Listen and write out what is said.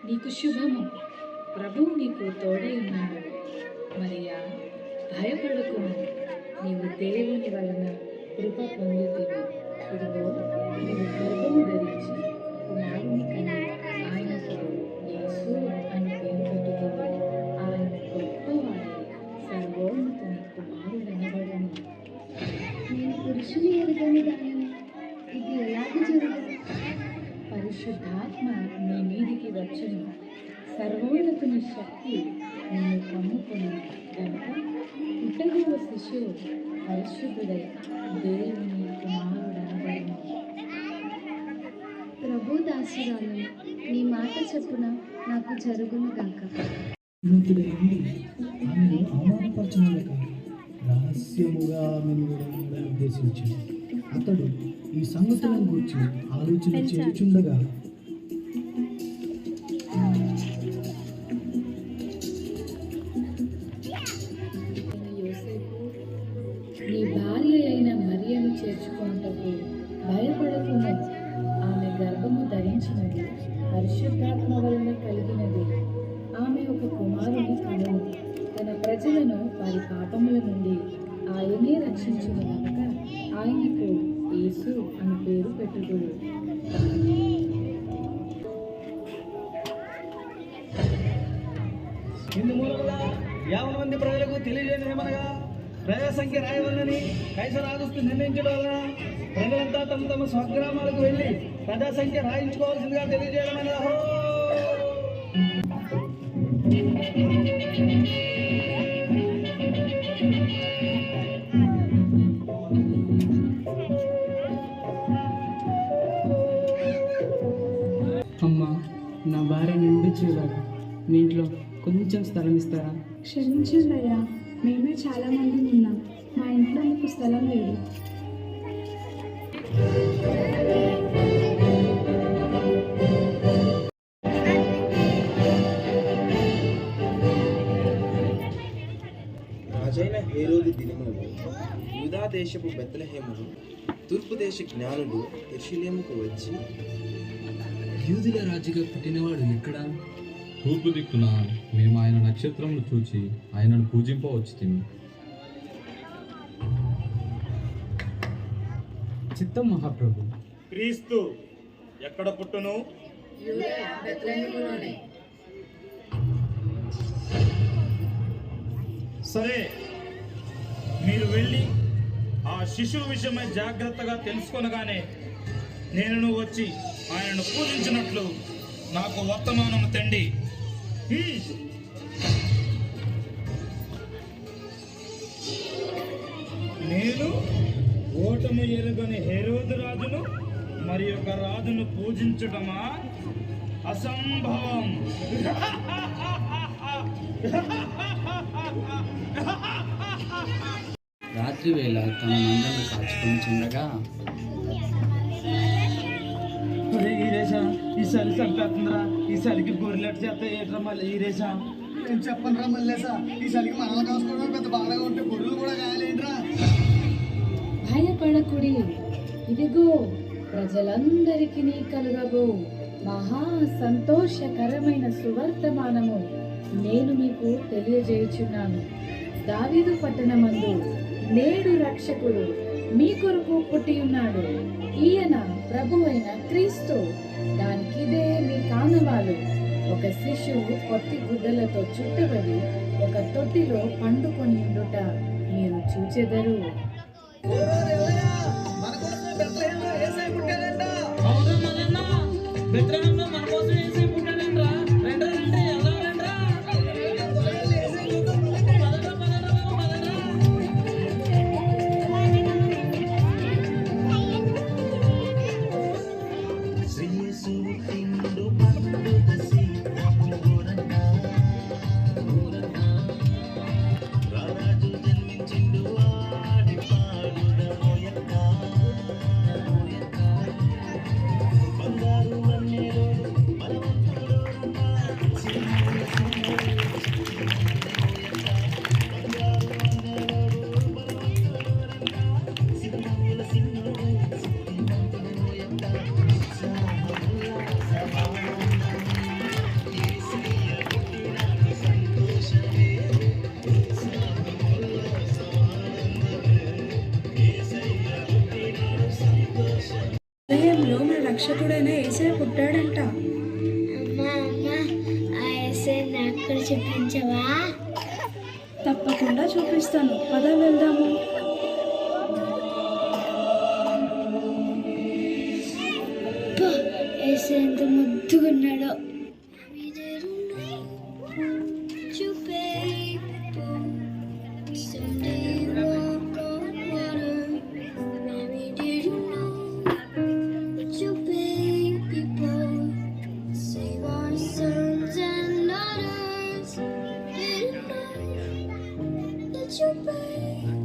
నీకు శుభము, ప్రభువు నీకు తోడై ఉన్నాడు. మరియా, భయపడకుము, నీవు దేవుని వలన కృప పొందుతుంది. ఇదిగో నీవు గర్భము ధరించి కుమారుని కని ఆయనకు యేసు అని పేరు పెట్టుతుంది. ఆయన గొప్పవాడై సర్వోన్నతుని కుమారుడనబడును. నేను పురుషుని ఎరుగని దానిని, ఇది ఎలాగ జరుగుతుంది? పరిశుద్ధాత్మ నీ మీదికి వచ్చును, సర్వోన్నతుని శక్తి నిన్ను కమ్ముకును గనుక పుట్టగల శిశువు పరిశుద్ధుడై దేవుని కుమారుడనబడును. ప్రభు దాసురాలను, నీ మాట చెప్పున నాకు జరుగును గాక. ఆమెను అవమానపరచలేక రహస్యముగా ఆమెను ఉద్దేశించి అతడు ఈ సంగతులను గురించి ఆలోచన చేయుచుండగా యోసేపు, నీ భార్య అయిన మరియను చేర్చుకొనుటకు భయపడకుము. ఆమె గర్భము ధరించినది పరిశుద్ధాత్మ వలన కలిగినది. ఆమె ఒక కుమారుని కనును. తన ప్రజలను వారి పాపముల నుండి ఆయనే రక్షించును కనుక ఆయనకు యేసు అని పేరు పెట్టుదురు. ఇందుమూలముగా 50 మంది ప్రజలకు తెలియజేయమనగా ప్రజా సంఖ్య రాయవలనని కైసర్ ఆగస్టు నిర్ణయించడం వలన ప్రజలంతా తమ తమ స్వగ్రామాలకు వెళ్ళి ప్రజా సంఖ్య రాయించుకోవాల్సిందిగా తెలియజేయడమైనది. అమ్మా, నా భార్య నిండి చూడాలి. మీ ఇంట్లో కొంచెం స్థలం ఇస్తారా? క్షమించండి అయ్యా, మేమే చాలా మంది ఉన్నాం. మా ఇంట్లో మీకు స్థలం లేదు. రాజైన హేరోదు దినములలో యూదా దేశపు బెత్లెహేములు తూర్పు దేశ జ్ఞానులు యెరూషలేముకు వచ్చి, యూదుల రాజుగా పుట్టినవాడు ఎక్కడ? తూర్పు దిక్కున మేము ఆయన నక్షత్రములు చూచి ఆయనను పూజింపవచ్చితిమి. చిత్తం మహాప్రభు. క్రీస్తు ఎక్కడ పుట్టును? సరే, మీరు వెళ్ళి ఆ శిశువు విషయమై జాగ్రత్తగా తెలుసుకొనగానే నేను వచ్చి ఆయనను పూజించినట్లు నాకు వర్తమానము తండి. నేను ఓటమి ఎరుగని హేరోదు రాజును మరి ఒక రాజును పూజించటమా? అసంభవం. రాత్రి వేళ తన మందను కాచుకొని చుండగా, ఈ చలి చంపేస్తుందిరా, ఈ చలికి గొర్రెలెట్ చేస్తే ఏట్రా మళ్ళీ ఈరేసా? నేను చెప్పను రా మళ్ళేసా, ఈ చలికి మనల్ని కాసుకోవడం పెద్ద బాధగా ఉంటే గొర్రెలు కూడా కాయలేంట్రా. భయపడకుడి, ఇదిగో ప్రజలందరికీ కలుగబో మహా సంతోషకరమైన సువర్తమానము నేను మీకు తెలియజేయుచున్నాను. దావీదు పట్టణమందు నేడు రక్షకుడు మీ కొరకు పుట్టి ఉన్నాడు. ఈయన ప్రభువైన క్రీస్తు. దానికిదే మీ కానవాలు. ఒక శిశువు పొట్టి గుడ్డలతో చుట్టబడి ఒక తొట్టిలో పండుకొని ఉండుట మీరు చూచెదరు. రారాజు జన్మించిండు. రక్షకుడైన యేసయ్య పుట్టాడంట. అమ్మా అమ్మా, ఆ యేసయ్యని నాకు కూడా చూపించవా? తప్పకుండా చూపిస్తాను, పద వెళ్దాము. యేసయ్య ఎంత ముద్దుగా ఉన్నాడో. Your baby